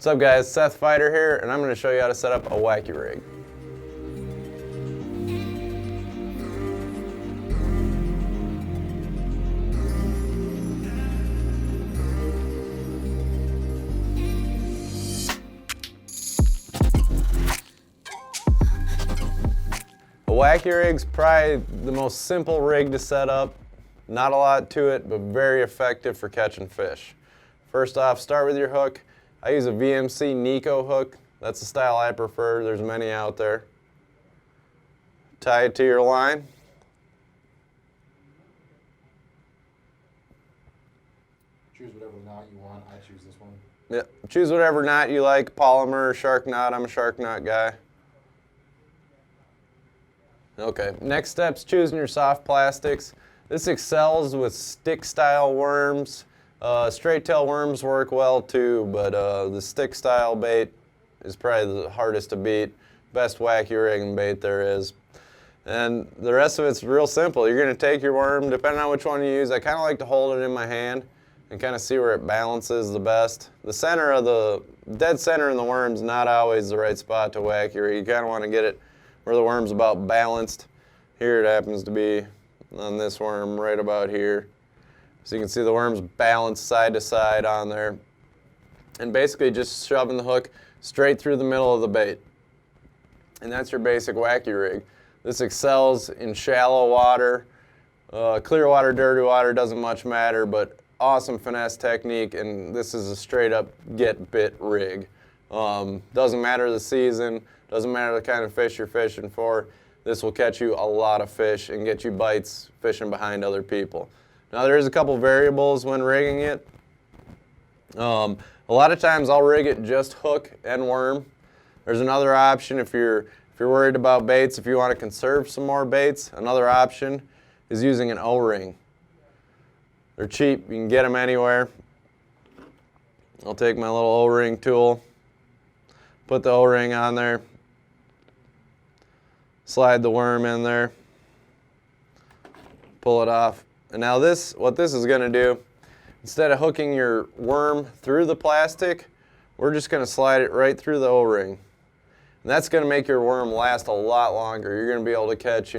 What's up guys, Seth Feider here, and I'm going to show you how to set up a wacky rig. A wacky rig's probably the most simple rig to set up. Not a lot to it, but very effective for catching fish. First off, start with your hook. I use a VMC Neko Hook. That's the style I prefer. There's many out there. Tie it to your line. Choose whatever knot you want. I choose this one. Yeah, choose whatever knot you like, polymer or shark knot. I'm a shark knot guy. Okay, next step's choosing your soft plastics. This excels with stick style worms. Straight tail worms work well too, but the stick style bait is probably the hardest to beat. Best wacky rigging bait there is. And the rest of it's real simple. You're going to take your worm, depending on which one you use. I kind of like to hold it in my hand and kind of see where it balances the best. The center of the, dead center in the worm's not always the right spot to wacky rig. You kind of want to get it where the worm's about balanced. Here it happens to be on this worm right about here. So you can see the worm's balanced side to side on there. And basically just shoving the hook straight through the middle of the bait. And that's your basic wacky rig. This excels in shallow water. Clear water, dirty water, doesn't much matter, but awesome finesse technique, and this is a straight up get bit rig. Doesn't matter the season, doesn't matter the kind of fish you're fishing for. This will catch you a lot of fish and get you bites fishing behind other people. Now there is a couple variables when rigging it. A lot of times I'll rig it just hook and worm. There's another option if you're worried about baits, if you want to conserve some more baits. Another option is using an O-ring. They're cheap, you can get them anywhere. I'll take my little O-ring tool, put the O-ring on there, slide the worm in there, pull it off. And now what this is going to do, instead of hooking your worm through the plastic, we're just going to slide it right through the O-ring. And that's going to make your worm last a lot longer. You're going to be able to catch,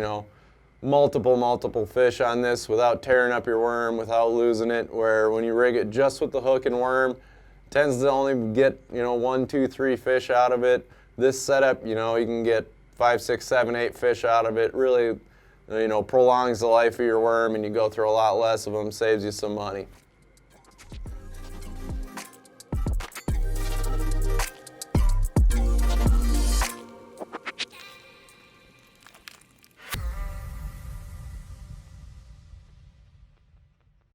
multiple fish on this without tearing up your worm, without losing it, where when you rig it just with the hook and worm, it tends to only get, 1, 2, 3 fish out of it. This setup, you can get 5, 6, 7, 8 fish out of it. Really, prolongs the life of your worm, and you go through a lot less of them, saves you some money.